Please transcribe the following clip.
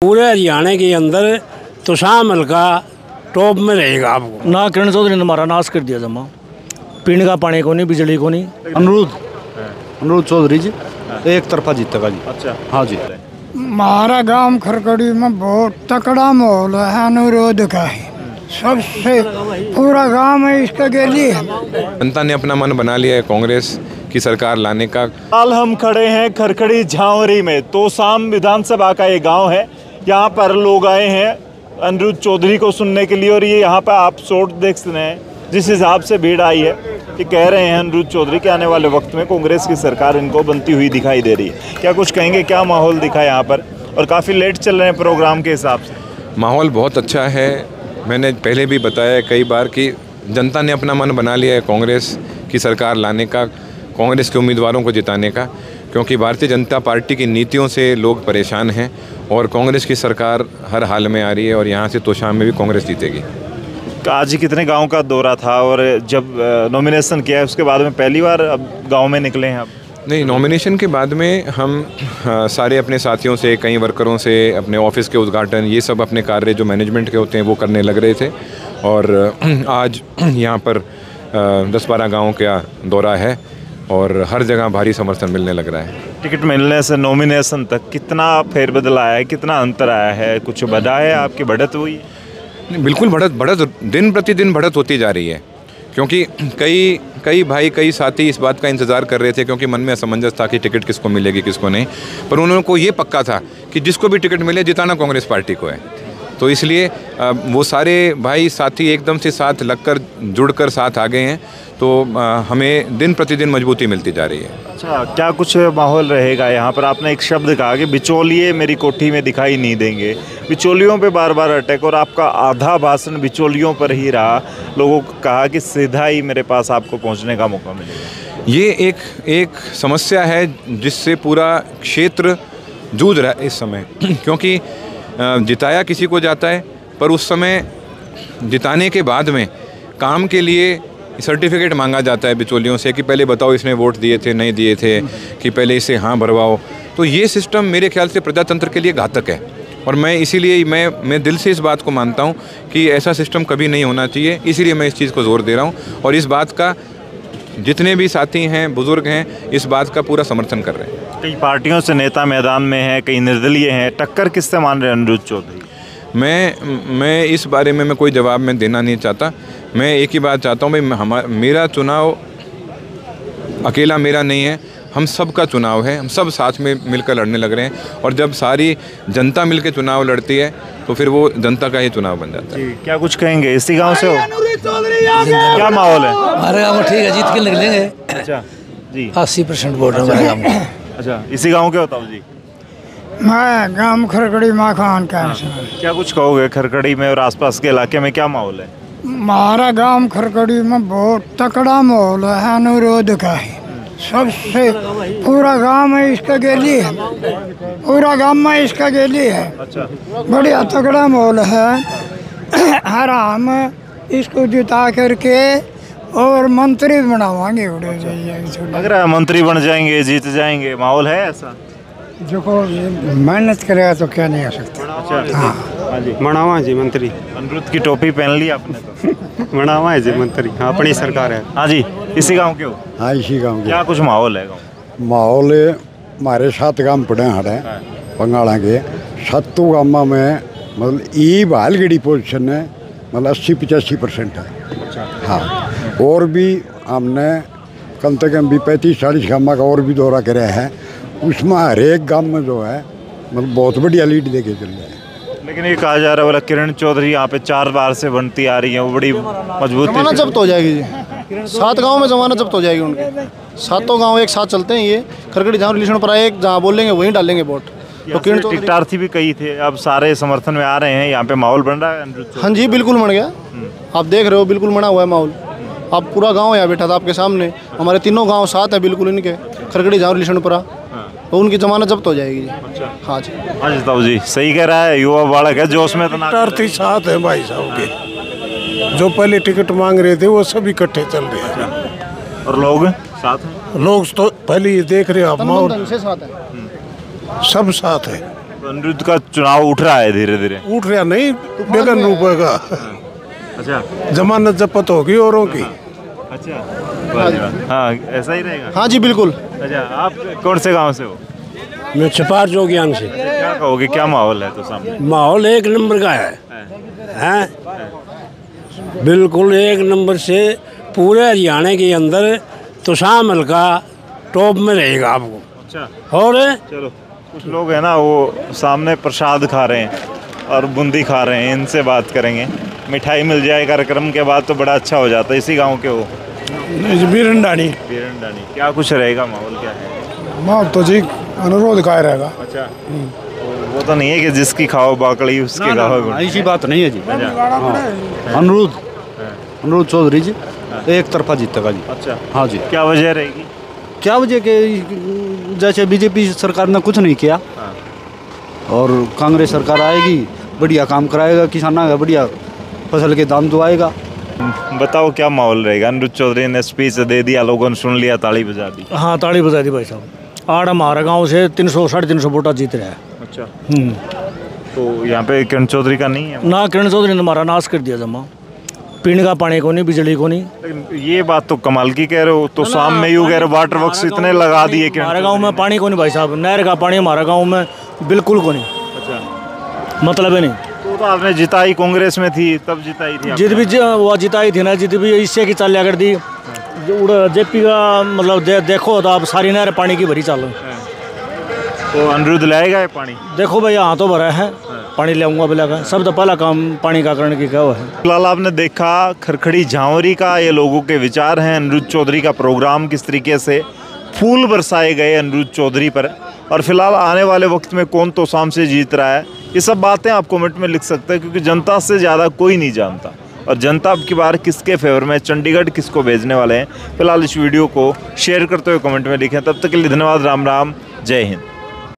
पूरे हरियाणा के अंदर तुषार हल्का टॉप में रहेगा आपको। ना किरण चौधरी ने हमारा नाश कर दिया जमा, पीने का पानी को नहीं, बिजली को नहीं। अनुरुद्ध चौधरी जी एक तरफा जीतेगा जी। अच्छा, हाँ जी। हमारा गांव खरकड़ी में बहुत तकड़ा माहौल है, अनुरोध का है, सबसे पूरा गांव में इसका गेली है। जनता ने अपना मन बना लिया है कांग्रेस की सरकार लाने का। हाल हम खड़े हैं खरखड़ी झांवरी में। तोसाम विधानसभा का ये गांव है। यहाँ पर लोग आए हैं अनुरुद्ध चौधरी को सुनने के लिए, और ये यहाँ पर आप शोट देख रहे हैं जिस हिसाब से भीड़ आई है। ये कह रहे हैं अनुरुद्ध चौधरी के आने वाले वक्त में कांग्रेस की सरकार इनको बनती हुई दिखाई दे रही है। क्या कुछ कहेंगे, क्या माहौल दिखा यहाँ पर, और काफ़ी लेट चल रहे हैं प्रोग्राम के हिसाब से? माहौल बहुत अच्छा है। मैंने पहले भी बताया कई बार कि जनता ने अपना मन बना लिया है कांग्रेस की सरकार लाने का, कांग्रेस के उम्मीदवारों को जिताने का, क्योंकि भारतीय जनता पार्टी की नीतियों से लोग परेशान हैं और कांग्रेस की सरकार हर हाल में आ रही है और यहाँ से तोशाम में भी कांग्रेस जीतेगी। आज ही कितने गांव का दौरा था, और जब नॉमिनेशन किया है उसके बाद में पहली बार अब गांव में निकले हैं आप? नहीं, नॉमिनेशन के बाद में हम सारे अपने साथियों से, कई वर्करों से, अपने ऑफिस के उद्घाटन, ये सब अपने कार्य जो मैनेजमेंट के होते हैं वो करने लग रहे थे। और आज यहाँ पर 10-12 गाँव का दौरा है और हर जगह भारी समर्थन मिलने लग रहा है। टिकट मिलने से नॉमिनेशन तक कितना फेरबदल आया है, कितना अंतर आया है? कुछ बढ़ा है, आपकी बढ़त हुई? बिल्कुल बढ़त दिन प्रतिदिन बढ़त होती जा रही है, क्योंकि कई भाई, कई साथी इस बात का इंतज़ार कर रहे थे, क्योंकि मन में असमंजस था कि टिकट किसको मिलेगी किसको नहीं, पर उन्होंने को ये पक्का था कि जिसको भी टिकट मिले जिताना कांग्रेस पार्टी को है। तो इसलिए वो सारे भाई साथी एकदम से साथ लगकर जुड़कर साथ आ गए हैं, तो हमें दिन प्रतिदिन मजबूती मिलती जा रही है। अच्छा, क्या कुछ माहौल रहेगा यहाँ पर? आपने एक शब्द कहा कि बिचौलिए मेरी कोठी में दिखाई नहीं देंगे। बिचौलियों पे बार बार अटैक, और आपका आधा भाषण बिचौलियों पर ही रहा। लोगों को कहा कि सीधा ही मेरे पास आपको पहुँचने का मौका मिलेगा। ये एक समस्या है जिससे पूरा क्षेत्र जूझ रहा है इस समय, क्योंकि जिताया किसी को जाता है, पर उस समय जिताने के बाद में काम के लिए सर्टिफिकेट मांगा जाता है बिचौलियों से कि पहले बताओ इसने वोट दिए थे नहीं दिए थे, कि पहले इसे हाँ भरवाओ। तो ये सिस्टम मेरे ख्याल से प्रजातंत्र के लिए घातक है, और मैं इसीलिए मैं दिल से इस बात को मानता हूँ कि ऐसा सिस्टम कभी नहीं होना चाहिए। इसीलिए मैं इस चीज़ को जोर दे रहा हूँ, और इस बात का जितने भी साथी हैं, बुजुर्ग हैं, इस बात का पूरा समर्थन कर रहे हैं। कई पार्टियों से नेता मैदान में हैं, कई निर्दलीय हैं, टक्कर किससे मान रहे हैं अनुरुद्ध चौधरी? मैं इस बारे में मैं कोई जवाब मैं देना नहीं चाहता। मैं एक ही बात चाहता हूँ भाई, मेरा चुनाव अकेला मेरा नहीं है, हम सब का चुनाव है। हम सब साथ में मिलकर लड़ने लग रहे हैं, और जब सारी जनता मिलकर चुनाव लड़ती है तो फिर वो जनता का ही चुनाव बन जाता है। क्या कुछ कहेंगे? इसी गांव से हो? क्या माहौल है हमारे गाँव में? ठीक है, जीत के निकलेंगे। अच्छा जी, 80% वोट है हमारे गाँव में। अच्छा, इसी गांव के होता हूँ जी। मैं गांव खरकड़ी माखान का। क्या कुछ कहोगे खरकड़ी में और आसपास के इलाके में क्या माहौल है? हमारा गांव खरकड़ी में बहुत तकड़ा माहौल है, अनुरोध का है, सबसे पूरा गांव में इसका गेली है, पूरा गांव में इसका गेली है। अच्छा, बढ़िया तगड़ा माहौल है। हर हम इसको जिता करके और मंत्री बनावांगे। अगर मंत्री बन जाएंगे, जीत जाएंगे, माहौल है ऐसा? जो को मेहनत करेगा तो क्या नहीं हो सकता। अच्छा, हाँ जी, मनावा जी मंत्री। अनुरुद्ध की टोपी पहन ली आपने तो? मनावा है जी मंत्री, हाँ अपनी सरकार है। हाँ जी, इसी गांव के हो? हाँ, इसी गांव के। क्या कुछ माहौल है गाँव? माहौल हमारे 7 गांव पड़े हैं बंगाला के। 7 गाँव में मतलब ई भालगढ़ी पोजीशन है, मतलब 80-85% है। हाँ, और भी हमने कम से कम भी 35-40 गाँव का और भी दौरा कराया है। उसमें हर एक गाँव में जो है मतलब बहुत बढ़िया लीड देके चल रहा है। लेकिन ये कहा जा रहा है बोला किरण चौधरी यहाँ पे 4 बार से बनती आ रही है, वो बड़ी मजबूत जमाना जब्त हो जाएगी जी। 7 गाँव में जमाना जब्त हो जाएगी उनके। 7 गाँव एक साथ चलते हैं। ये खरकड़ी जहाँ रिलेशन पर आए, जहाँ बोलेंगे वहीं डालेंगे वोट। तो किरण टिकटार्थी भी कई थे, अब सारे समर्थन में आ रहे हैं। यहाँ पे माहौल बन रहा है? हाँ जी, बिल्कुल बन गया। आप देख रहे हो, बिल्कुल बना हुआ है माहौल। अब पूरा गांव यहाँ बैठा था आपके सामने। हमारे तीनों गांव साथ है बिल्कुल इनके, खरकड़ी जहाँ रिलेशन पर, तो उनकी जमानत जब्त हो जाएगी जी। अच्छा, हाँ जी। हाँ जी, ताऊ जी सही कह रहा है, युवा बालक है, जोश में टिकटार्थी साथ है भाई साहब के। जो पहले टिकट मांग रहे थे वो सब इकट्ठे चल रहे हैं, और लोग साथ हैं। लोग तो पहले ये देख रहे हो आप, माहौल से साथ है, सब साथ है। अनिरुद्ध का चुनाव उठ रहा है धीरे धीरे। उठ रहा नहीं, बेगन रुपए का अच्छा जमानत जब्त होगी औरों की। अच्छा हाँ ऐसा ही रहेगा। हाँ जी बिल्कुल। अच्छा आप कौन से गांव से हो? मैं छपार जोगियान से। क्या कहोगे, क्या माहौल है तो सामने? माहौल एक नंबर का है हैं, बिल्कुल एक नंबर से। पूरे हरियाणा के अंदर तुषाम हल्का टॉप में रहेगा आपको। अच्छा और चलो, कुछ लोग हैं ना वो सामने प्रसाद खा रहे हैं और बूंदी खा रहे हैं, इनसे बात करेंगे। मिठाई मिल जाए कार्यक्रम के बाद तो बड़ा अच्छा हो जाता है। इसी गांव के हो? बीरंडानी। बीरंडानी। क्या कुछ रहेगा माहौल, क्या है माहौल? तो जी अनुरोध का रहेगा। अच्छा वो तो नहीं है कि जिसकी खाओ बाकड़ी उसके गाओ। ऐसी बात नहीं है जी। अच्छा अनुरुद्ध चौधरी जी एक तरफा जीतेगा जी। अच्छा हाँ जी। क्या वजह रहेगी? क्या वजह के जैसे बीजेपी सरकार ने कुछ नहीं किया और कांग्रेस सरकार आएगी, बढ़िया काम कराएगा, किसानों का बढ़िया फसल के दाम दिलाएगा। बताओ क्या माहौल रहेगा? अनिरुद्ध चौधरी ने स्पीच दे दिया, लोगों ने सुन लिया, ताली बजा दी। हाँ ताली बजा दी भाई साहब। आड़ हमारा गांव से 300 साढ़े 300 वोटा जीत रहा है। अच्छा तो यहाँ पे किरण चौधरी का नहीं है ना, किरण चौधरी ने हमारा नाश कर दिया जमा। पीने का पानी को नहीं, बिजली को नहीं। लेकिन ये बात तो कमाल की कह रहे हो। तो शाम में यूँ कह रहे वाटर वर्क्स इतने लगा दिए कि हमारे गांव में पानी को नहीं भाई साहब। नहर का पानी हमारा गांव में बिल्कुल को नहीं। अच्छा मतलब है नहीं। तो आपने जिताई कांग्रेस में थी तब जिताई थी? जित भी वो जिताई थी ना, जित भी इससे की चाल कर दी जेपी का मतलब देखो तो आप सारी नहर पानी की भरी चाल। तो अनिरुद्ध लाएगा ये पानी? देखो भाई यहाँ तो भरा है, पानी ले आऊँगा बिला का। सब तो पहला काम पानी का करने की क्या हुआ है। फिलहाल आपने देखा खरखड़ी झांवरी का ये लोगों के विचार हैं। अनिरुद्ध चौधरी का प्रोग्राम किस तरीके से फूल बरसाए गए अनिरुद्ध चौधरी पर, और फिलहाल आने वाले वक्त में कौन तोसाम से जीत रहा है, ये सब बातें आप कमेंट में लिख सकते हैं, क्योंकि जनता से ज़्यादा कोई नहीं जानता। और जनता अब की बार किसके फेवर में, चंडीगढ़ किसको भेजने वाले हैं, फिलहाल इस वीडियो को शेयर करते हुए कमेंट में लिखें। तब तक के लिए धन्यवाद। राम राम, जय हिंद।